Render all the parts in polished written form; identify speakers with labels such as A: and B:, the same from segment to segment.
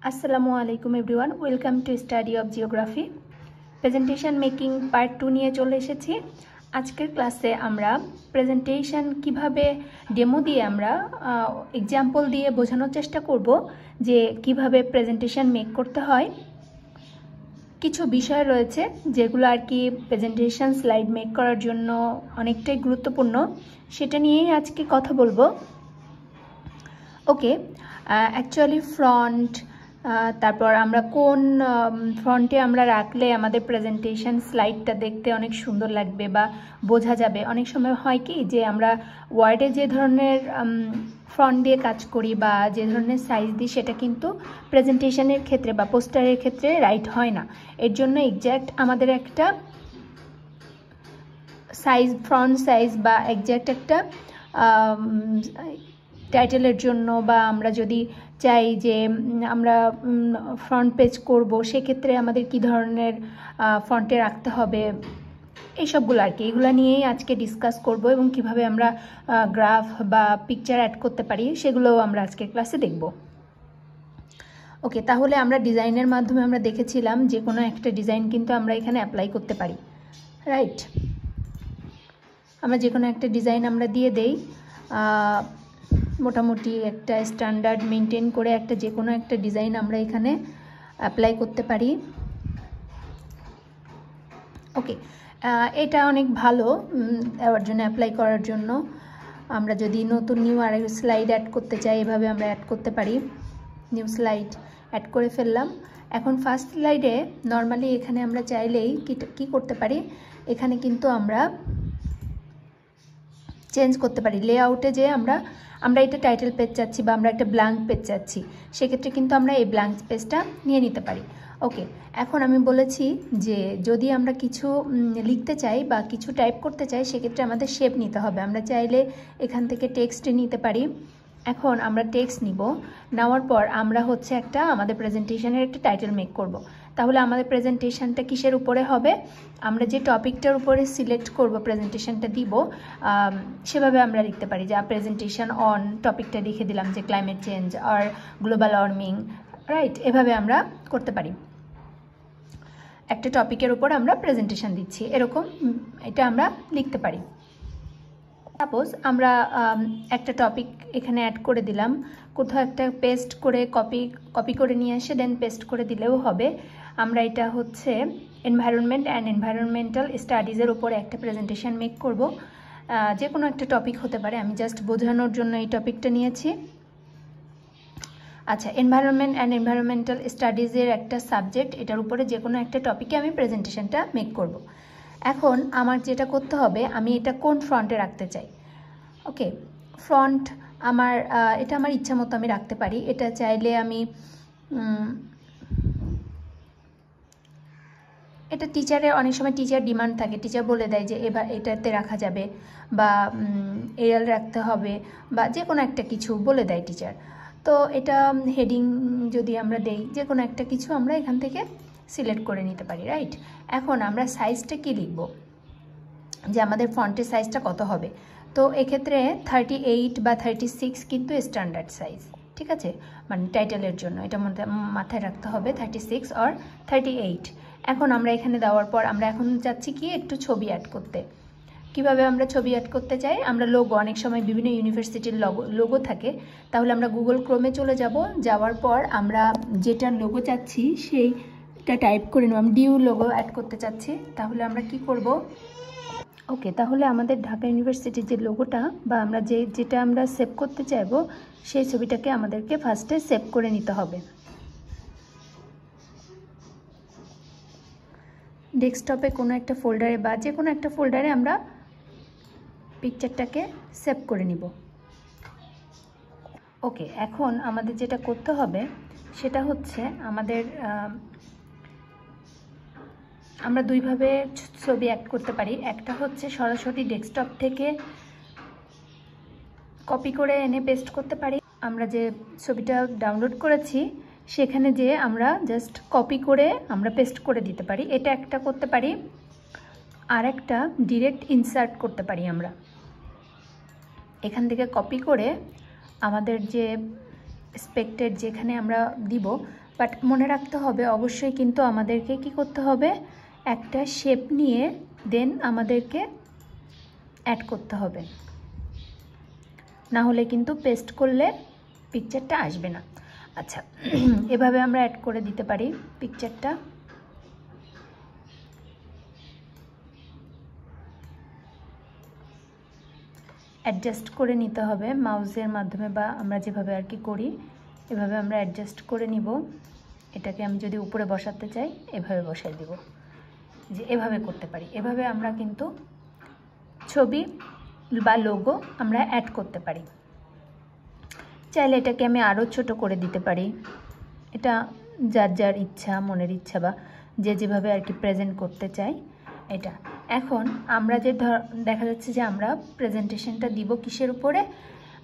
A: আসসালামু আলাইকুম everyone, welcome to study of geography. Presentation making part 2 নিয়ে চলে এসেছি। আজকের ক্লাসে আমরা প্রেজেন্টেশন কিভাবে ডেমো দিয়ে আমরা এক্সাম্পল দিয়ে বোঝানোর চেষ্টা করব যে কিভাবে প্রেজেন্টেশন মেক করতে হয়। কিছু বিষয় রয়েছে যেগুলো আর কি প্রেজেন্টেশন স্লাইড মেক করার জন্য অনেকটাই গুরুত্বপূর্ণ, সেটা নিয়েই আজকে কথা বলবো। ওকে, অ্যাকচুয়ালি ফ্রন্ট, তারপর আমরা কোন ফ্রন্টে আমরা রাখলে আমাদের প্রেজেন্টেশন স্লাইডটা দেখতে অনেক সুন্দর লাগবে বা বোঝা যাবে। অনেক সময় হয় কি যে আমরা ওয়ার্ডে যে ধরনের ফ্রন্ট দিয়ে কাজ করি বা যে ধরনের সাইজ দিই সেটা কিন্তু প্রেজেন্টেশনের ক্ষেত্রে বা পোস্টারের ক্ষেত্রে রাইট হয় না। এর জন্য এক্স্যাক্ট আমাদের একটা সাইজ, ফ্রন্ট সাইজ বা এক্স্যাক্ট একটা টাইটেলের জন্য বা আমরা যদি চাই যে আমরা ফ্রন্ট পেজ করব, সেক্ষেত্রে আমাদের কি ধরনের ফন্টে রাখতে হবে, এইসবগুলো আর কি, এগুলো নিয়েই আজকে ডিসকাস করব এবং কিভাবে আমরা গ্রাফ বা পিকচার অ্যাড করতে পারি সেগুলোও আমরা আজকের ক্লাসে দেখব। ওকে, তাহলে আমরা ডিজাইনের মাধ্যমে আমরা দেখেছিলাম যে কোনো একটা ডিজাইন কিন্তু আমরা এখানে অ্যাপ্লাই করতে পারি, রাইট? আমরা যে কোনো একটা ডিজাইন আমরা দিয়ে দেই, মোটামুটি একটা স্ট্যান্ডার্ড মেনটেন করে একটা যে কোনো একটা ডিজাইন আমরা এখানে অ্যাপ্লাই করতে পারি। ওকে, এটা অনেক ভালো দেওয়ার জন্য, অ্যাপ্লাই করার জন্য। আমরা যদি নতুন নিউ আর স্লাইড অ্যাড করতে চাই, এভাবে আমরা অ্যাড করতে পারি। নিউ স্লাইড অ্যাড করে ফেললাম। এখন ফার্স্ট স্লাইডে নর্মালি এখানে আমরা চাইলেই কি করতে পারি, এখানে কিন্তু আমরা চেঞ্জ করতে পারি লেআউটে, যে আমরা এটা টাইটেল পেজ চাচ্ছি বা আমরা একটা ব্ল্যাঙ্ক পেজ চাচ্ছি, সেক্ষেত্রে কিন্তু আমরা এই ব্ল্যাঙ্ক পেজটা নিয়ে নিতে পারি। ওকে, এখন আমি বলেছি যে যদি আমরা কিছু লিখতে চাই বা কিছু টাইপ করতে চাই, সেক্ষেত্রে আমাদের শেপ নিতে হবে। আমরা চাইলে এখান থেকে টেক্সট নিতে পারি। এখন আমরা টেক্সট নিব, নেওয়ার পর আমরা হচ্ছে একটা আমাদের প্রেজেন্টেশনের একটা টাইটেল মেক করব। তাহলে আমাদের প্রেজেন্টেশনটা কিসের উপরে হবে, আমরা যে টপিকটার উপরে সিলেক্ট করব প্রেজেন্টেশনটা দিব, সেভাবে আমরা লিখতে পারি। যা প্রেজেন্টেশন অন, টপিকটা লিখে দিলাম যে ক্লাইমেট চেঞ্জ আর গ্লোবাল ওয়ার্মিং, রাইট? এভাবে আমরা করতে পারি। একটা টপিকের উপর আমরা প্রেজেন্টেশন দিচ্ছি, এরকম এটা আমরা লিখতে পারি। সাপোজ আমরা একটা টপিক এখানে অ্যাড করে দিলাম, কোথাও একটা পেস্ট করে কপি করে নিয়ে এসে দেন পেস্ট করে দিলেও হবে। আমরা এটা হচ্ছে এনভায়রনমেন্ট অ্যান্ড এনভায়রনমেন্টাল স্টাডিজের উপরে একটা প্রেজেন্টেশন মেক করব। যে কোনো একটা টপিক হতে পারে, আমি জাস্ট বোঝানোর জন্য এই টপিকটা নিয়েছি। আচ্ছা, এনভায়রনমেন্ট অ্যান্ড এনভায়রনমেন্টাল স্টাডিজের একটা সাবজেক্ট, এটার উপরে যে কোনো একটা টপিকে আমি প্রেজেন্টেশনটা মেক করব। এখন আমার যেটা করতে হবে, আমি এটা কোন ফ্রন্টে রাখতে চাই। ওকে, ফ্রন্ট আমার এটা আমার ইচ্ছা মতো আমি রাখতে পারি। এটা চাইলে আমি এটা টিচারের অনেক সময় টিচার ডিমান্ড থাকে, টিচার বলে দেয় যে এবার এটাতে রাখা যাবে বা এরিয়াল রাখতে হবে বা যে কোনো একটা কিছু বলে দেয় টিচার। তো এটা হেডিং যদি আমরা দেই, যে কোনো একটা কিছু আমরা এখান থেকে সিলেক্ট করে নিতে পারি, রাইট? এখন আমরা সাইজটা কি লিখব, যে আমাদের ফন্টের সাইজটা কত হবে। তো এক্ষেত্রে 38 বা 36 কিন্তু স্ট্যান্ডার্ড সাইজ, ঠিক আছে? মানে টাইটেলের জন্য এটা মাথায় রাখতে হবে, 36 আর 38। এখন আমরা এখানে দেওয়ার পর আমরা এখন চাচ্ছি কি একটু ছবি অ্যাড করতে। কিভাবে আমরা ছবি অ্যাড করতে চাই, আমরা লোগো, অনেক সময় বিভিন্ন ইউনিভার্সিটির লোগো থাকে, তাহলে আমরা গুগল ক্রোমে চলে যাব। যাওয়ার পর আমরা যেটার লোগো চাচ্ছি সেইটা টাইপ করে নেব। আমি ডিউ লোগো অ্যাড করতে চাচ্ছি, তাহলে আমরা কি করব, ওকে, তাহলে আমাদের ঢাকা ইউনিভার্সিটির যে লোগোটা বা আমরা যেটা আমরা সেভ করতে চাইবো, সেই ছবিটাকে আমাদেরকে ফার্স্টে সেভ করে নিতে হবে। ডেস্কটপে কোনো একটা ফোল্ডারে বা যে কোনো একটা ফোল্ডারে আমরা পিকচারটাকে সেভ করে নিব। ওকে, এখন আমাদের যেটা করতে হবে সেটা হচ্ছে আমরা দুইভাবে ছবি অ্যাড করতে পারি। একটা হচ্ছে সরাসরি ডেস্কটপ থেকে কপি করে এনে পেস্ট করতে পারি। আমরা যে ছবিটা ডাউনলোড করেছি সেখানে যে আমরা জাস্ট কপি করে আমরা পেস্ট করে দিতে পারি, এটা একটা করতে পারি। আর একটা ডিরেক্ট ইনসার্ট করতে পারি। আমরা এখান থেকে কপি করে আমাদের যে এক্সপেক্টেড যেখানে আমরা দিব, বাট মনে রাখতে হবে অবশ্যই কিন্তু আমাদেরকে কি করতে হবে, একটা শেপ নিয়ে দেন আমাদেরকে অ্যাড করতে হবে, না হলে কিন্তু পেস্ট করলে পিকচারটা আসবে না। আচ্ছা, এভাবে আমরা অ্যাড করে দিতে পারি পিকচারটা। অ্যাডজাস্ট করে নিতে হবে মাউসের মাধ্যমে, বা আমরা যেভাবে আর কি করি এভাবে আমরা অ্যাডজাস্ট করে নিব। এটাকে আমি যদি উপরে বসাতে চাই এভাবে বসাই দিব, যে এভাবে করতে পারি। এভাবে আমরা কিন্তু ছবি বা লোগো আমরা অ্যাড করতে পারি। চাইলে এটাকে আমি আরও ছোট করে দিতে পারি, এটা যার যার ইচ্ছা, মনের ইচ্ছা, বা যে যেভাবে আর কি প্রেজেন্ট করতে চাই এটা। এখন আমরা যে দেখা যাচ্ছে যে আমরা প্রেজেন্টেশনটা দিব কিসের উপরে,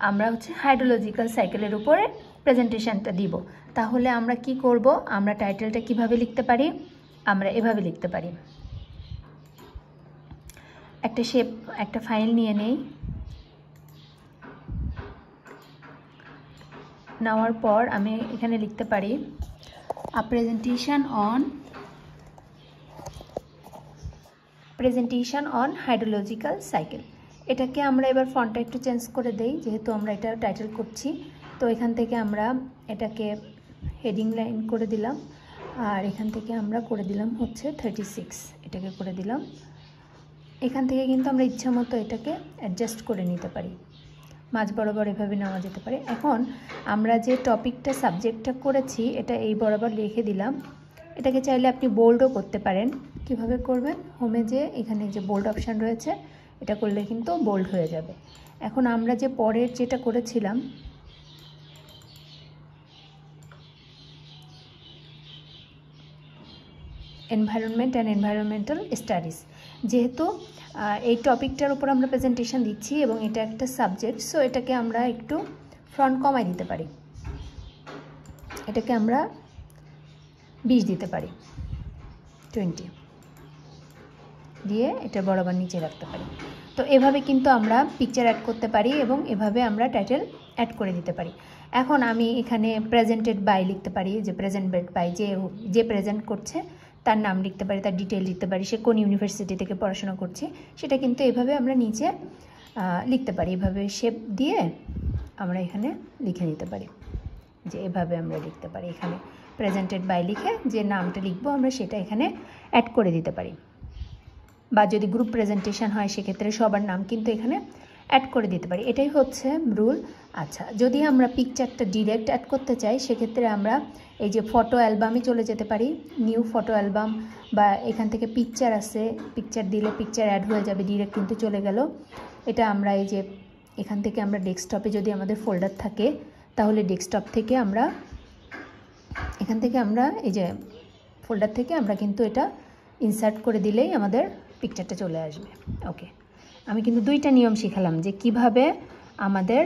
A: আমরা হচ্ছে হাইড্রোলজিক্যাল সাইকেলের উপরে প্রেজেন্টেশনটা দিব। তাহলে আমরা কি করব, আমরা টাইটেলটা কিভাবে লিখতে পারি, আমরা এভাবে লিখতে পারি। একটা শেপ, একটা ফাইল নিয়ে নেই, নেওয়ার পর আমি এখানে লিখতে পারি প্রেজেন্টেশন অন হাইড্রোলজিক্যাল সাইকেল। এটাকে আমরা এবার ফন্টটা একটু চেঞ্জ করে দেই, যেহেতু আমরা এটা টাইটেল করছি। তো এখান থেকে আমরা এটাকে হেডিং লাইন করে দিলাম, আর এখান থেকে আমরা করে দিলাম হচ্ছে 36, এটাকে করে দিলাম। এখান থেকে কিন্তু আমরা ইচ্ছা মতো এটাকে অ্যাডজাস্ট করে নিতে পারি, মাঝ বরাবর এভাবে নেওয়া যেতে পারে। এখন আমরা যে টপিকটা সাবজেক্টটা করেছি এটা এই বরাবর লিখে দিলাম। এটাকে চাইলে আপনি বোল্ডও করতে পারেন। কিভাবে করবেন, হোমে যে এখানে যে বোল্ড অপশান রয়েছে এটা করলে কিন্তু বোল্ড হয়ে যাবে। এখন আমরা যে পরের যেটা করেছিলাম এনভায়রনমেন্ট অ্যান্ড এনভায়রনমেন্টাল স্টাডিজ, যেহেতু এই টপিকটার উপর আমরা প্রেজেন্টেশন দিচ্ছি এবং এটা একটা সাবজেক্ট, সো এটাকে আমরা একটু ফ্রন্ট কমাই দিতে পারি। এটাকে আমরা 20 দিতে পারি, 20 দিয়ে এটা বরাবর নিচে রাখতে পারি। তো এভাবে কিন্তু আমরা পিকচার অ্যাড করতে পারি এবং এভাবে আমরা টাইটেল অ্যাড করে দিতে পারি। এখন আমি এখানে প্রেজেন্টেড বাই লিখতে পারি, যে প্রেজেন্টেড বাই যে প্রেজেন্ট করছে তার নাম লিখতে পারি, তার ডিটেল লিখতে পারি, সে কোন ইউনিভার্সিটি থেকে পড়াশোনা করছে সেটা কিন্তু এভাবে আমরা নিচে লিখতে পারি। এভাবে শেপ দিয়ে আমরা এখানে লিখে নিতে পারি, যে এভাবে আমরা লিখতে পারি। এখানে প্রেজেন্টেড বাই লিখে যে নামটা লিখবো আমরা সেটা এখানে অ্যাড করে দিতে পারি, বা যদি গ্রুপ প্রেজেন্টেশন হয় সেক্ষেত্রে সবার নাম কিন্তু এখানে অ্যাড করে দিতে পারি। এটাই হচ্ছে রুল। আচ্ছা, যদি আমরা পিকচারটা ডিরেক্ট অ্যাড করতে চাই সেক্ষেত্রে আমরা এই যে ফটো অ্যালবামে চলে যেতে পারি, নিউ ফটো অ্যালবাম, বা এখান থেকে পিকচার আছে, পিকচার দিলে পিকচার অ্যাড হয়ে যাবে, ডিরেক্ট কিন্তু চলে গেল। এটা আমরা এই যে এখান থেকে আমরা ডেস্কটপে যদি আমাদের ফোল্ডার থাকে তাহলে ডেস্কটপ থেকে আমরা এখান থেকে আমরা এই যে ফোল্ডার থেকে আমরা কিন্তু এটা ইনসার্ট করে দিলেই আমাদের পিকচারটা চলে আসবে। ওকে, আমি কিন্তু দুইটা নিয়ম শিখালাম যে কিভাবে আমাদের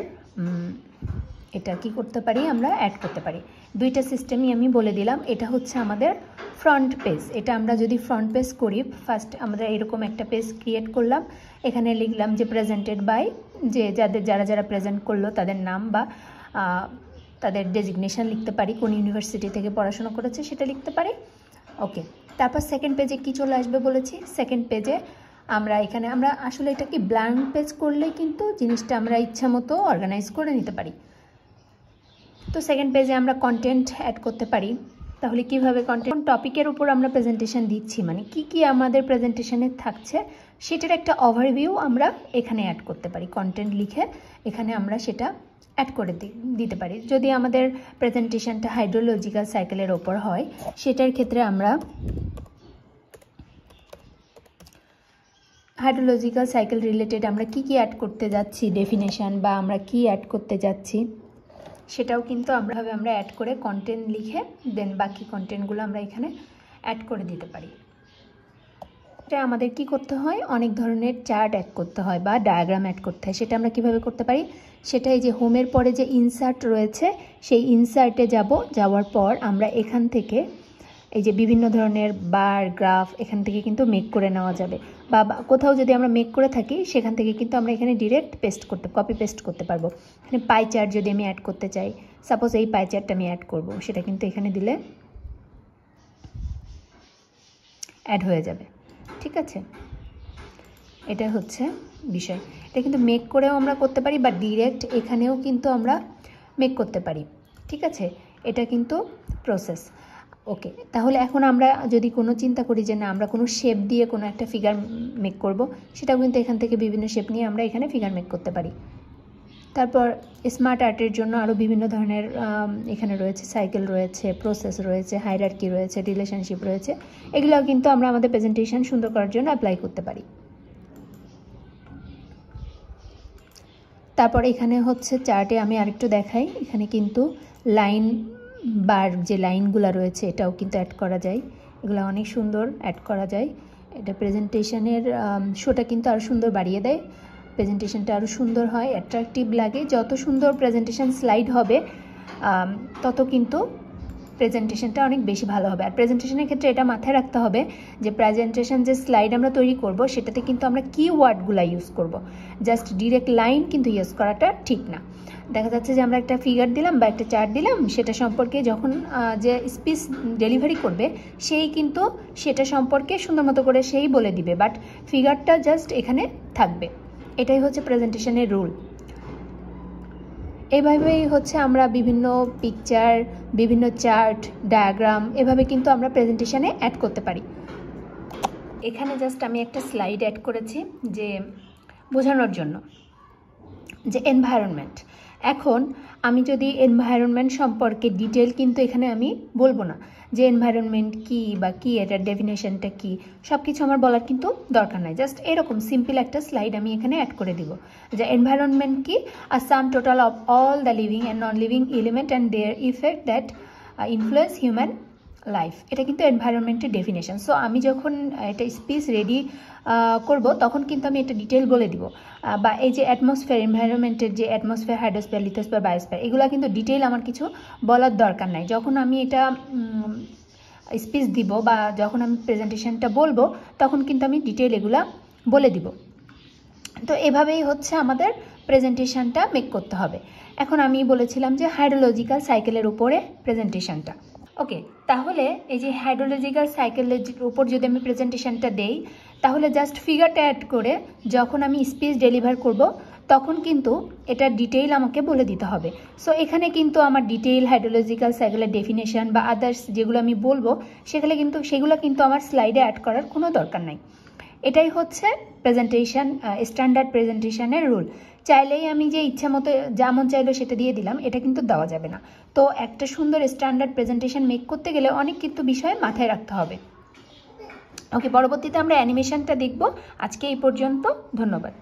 A: এটা কি করতে পারি, আমরা অ্যাড করতে পারি। দুইটা সিস্টেমই আমি বলে দিলাম। এটা হচ্ছে আমাদের ফ্রন্ট পেজ। এটা আমরা যদি ফ্রন্ট পেজ করি, ফার্স্ট আমরা এরকম একটা পেজ ক্রিয়েট করলাম, এখানে লিখলাম যে প্রেজেন্টেড বাই, যে যারা প্রেজেন্ট করলো তাদের নাম বা তাদের ডেজিগনেশন লিখতে পারি, কোন ইউনিভার্সিটি থেকে পড়াশোনা করেছে সেটা লিখতে পারি। ওকে, তারপর সেকেন্ড পেজে কি চলে আসবে বলেছি, সেকেন্ড পেজে আমরা এখানে আমরা আসলে এটা কি ব্ল্যাঙ্ক পেজ করলে কিন্তু জিনিসটা আমরা ইচ্ছা মতো অর্গানাইজ করে নিতে পারি। তো সেকেন্ড পেজে আমরা কন্টেন্ট অ্যাড করতে পারি। তাহলে কিভাবে কন্টেন্ট, টপিকের উপর আমরা প্রেজেন্টেশন দিচ্ছি, মানে কি আমাদের প্রেজেন্টেশনে থাকছে সেটার একটা ওভারভিউ আমরা এখানে অ্যাড করতে পারি। কন্টেন্ট লিখে এখানে আমরা সেটা অ্যাড করে দিতে পারি। যদি আমাদের প্রেজেন্টেশনটা হাইড্রোলজিক্যাল সাইকেলের ওপর হয় সেটার ক্ষেত্রে আমরা হাইড্রোলজিক্যাল সাইকেল রিলেটেড আমরা কি অ্যাড করতে যাচ্ছি, ডেফিনেশন বা আমরা কি অ্যাড করতে যাচ্ছি সেটাও কিন্তু আমরা অ্যাড করে কন্টেন্ট লিখে দেন বাকি কন্টেন্টগুলো আমরা এখানে অ্যাড করে দিতে পারি। এটা আমাদের কি করতে হয়, অনেক ধরনের চার্ট অ্যাড করতে হয় বা ডায়াগ্রাম অ্যাড করতে হয়। সেটা আমরা কিভাবে করতে পারি, সেটাই যে হোমের পরে যে ইনসার্ট রয়েছে সেই ইনসার্টে যাওয়ার পর আমরা এখান থেকে এই যে বিভিন্ন ধরনের বার, গ্রাফ এখান থেকে কিন্তু মেক করে নেওয়া যাবে, বা কোথাও যদি আমরা মেক করে থাকি সেখান থেকে কিন্তু আমরা এখানে ডিরেক্ট কপি পেস্ট করতে পারবো। এখানে পাই চার্ট যদি আমি অ্যাড করতে চাই, সাপোজ এই পাই চার্টটা আমি অ্যাড করব, সেটা কিন্তু এখানে দিলে অ্যাড হয়ে যাবে। ঠিক আছে, এটা হচ্ছে বিষয়। এটা কিন্তু মেক করেও আমরা করতে পারি বা ডিরেক্ট এখানেও কিন্তু আমরা মেক করতে পারি। ঠিক আছে, এটা কিন্তু প্রসেস। ওকে, তাহলে এখন আমরা যদি কোনো চিন্তা করি যে না আমরা কোনো শেপ দিয়ে কোনো একটা ফিগার মেক করব, সেটাও কিন্তু এখান থেকে বিভিন্ন শেপ নিয়ে আমরা এখানে ফিগার মেক করতে পারি। তারপর স্মার্ট আর্টের জন্য আরও বিভিন্ন ধরনের এখানে রয়েছে, সাইকেল রয়েছে, প্রসেস রয়েছে, হায়ারার্কি রয়েছে, রিলেশনশিপ রয়েছে। এগুলোও কিন্তু আমরা আমাদের প্রেজেন্টেশন সুন্দর করার জন্য অ্যাপ্লাই করতে পারি। তারপর এখানে হচ্ছে চার্টে আমি আরেকটু দেখাই, এখানে কিন্তু লাইন বার যে লাইনগুলো রয়েছে এটাও কিন্তু অ্যাড করা যায়। এগুলো অনেক সুন্দর অ্যাড করা যায়। এটা প্রেজেন্টেশনের শোটা কিন্তু আরও সুন্দর বাড়িয়ে দেয়, প্রেজেন্টেশনটা আরও সুন্দর হয়, অ্যাট্রাকটিভ লাগে। যত সুন্দর প্রেজেন্টেশন স্লাইড হবে তত কিন্তু প্রেজেন্টেশনটা অনেক বেশি ভালো হবে। আর প্রেজেন্টেশনের ক্ষেত্রে এটা মাথায় রাখতে হবে যে প্রেজেন্টেশন যে স্লাইড আমরা তৈরি করব সেটাতে কিন্তু আমরা কিওয়ার্ডগুলো ইউজ করব, জাস্ট ডিরেক্ট লাইন কিন্তু ইউজ করাটা ঠিক না। দেখা যাচ্ছে যে আমরা একটা ফিগার দিলাম বা একটা চার্ট দিলাম, সেটা সম্পর্কে যখন যে স্পিচ ডেলিভারি করবে সেই কিন্তু সেটা সম্পর্কে সুন্দর মতো করে সেই বলে দিবে, বাট ফিগারটা জাস্ট এখানে থাকবে। এটাই হচ্ছে প্রেজেন্টেশনের রুল। এভাবেই হচ্ছে আমরা বিভিন্ন পিকচার, বিভিন্ন চার্ট, ডায়াগ্রাম এভাবে কিন্তু আমরা প্রেজেন্টেশনে অ্যাড করতে পারি। এখানে জাস্ট আমি একটা স্লাইড অ্যাড করেছি যে বোঝানোর জন্য যে এনভায়রনমেন্ট। এখন আমি যদি এনভায়রনমেন্ট সম্পর্কে ডিটেল কিন্তু এখানে আমি বলবো না যে এনভায়রনমেন্ট কী বা কী, এটার ডেফিনেশনটা কী, সব কিছু আমার বলার কিন্তু দরকার নাই। জাস্ট এরকম সিম্পল একটা স্লাইড আমি এখানে অ্যাড করে দিব যে এনভায়রনমেন্ট কি, a sum total of all the living and non living element and their effect that influence human life. এটা কিন্তু এনভায়রনমেন্টের ডেফিনেশন। সো আমি যখন এটা স্পিচ রেডি করব তখন কিন্তু আমি এটা ডিটেল বলে দিব। বা এই যে অ্যাটমসফিয়ার, এনভায়রনমেন্টের যে অ্যাটমসফিয়ার, হাইড্রোস্ফিয়ার, লিথোস্ফিয়ার, বায়োস্ফিয়ার, এগুলো কিন্তু ডিটেল আমার কিছু বলার দরকার নাই। যখন আমি এটা স্পিচ দিব বা যখন আমি প্রেজেন্টেশনটা বলবো তখন কিন্তু আমি ডিটেল এগুলা বলে দিব। তো এভাবেই হচ্ছে আমাদের প্রেজেন্টেশনটা মেক করতে হবে। এখন আমি বলেছিলাম যে হাইড্রোলজিক্যাল সাইকেলের উপরে প্রেজেন্টেশনটা। ওকে, তাহলে এই যে হাইড্রোলজিক্যাল সাইকেলের উপর যদি আমি প্রেজেন্টেশনটা দেই, তাহলে জাস্ট ফিগারটা অ্যাড করে যখন আমি স্পিচ ডেলিভার করব তখন কিন্তু এটা ডিটেইল আমাকে বলে দিতে হবে। সো এখানে কিন্তু আমার ডিটেইল হাইড্রোলজিক্যাল সাইকেলের ডেফিনেশন বা আদার্স যেগুলো আমি বলবো সেগুলো কিন্তু আমার স্লাইডে অ্যাড করার কোনো দরকার নাই। এটাই হচ্ছে প্রেজেন্টেশন, স্ট্যান্ডার্ড প্রেজেন্টেশনের রুল। চাইলেই আমি যে ইচ্ছা মতো যেমন চাইলো সেটা দিয়ে দিলাম, এটা কিন্তু দেওয়া যাবে না। তো একটা সুন্দর স্ট্যান্ডার্ড প্রেজেন্টেশন মেক করতে গেলে অনেক কিন্তু বিষয় মাথায় রাখতে হবে। ওকে, পরবর্তীতে আমরা অ্যানিমেশনটা দেখব। আজকে এই পর্যন্ত, ধন্যবাদ।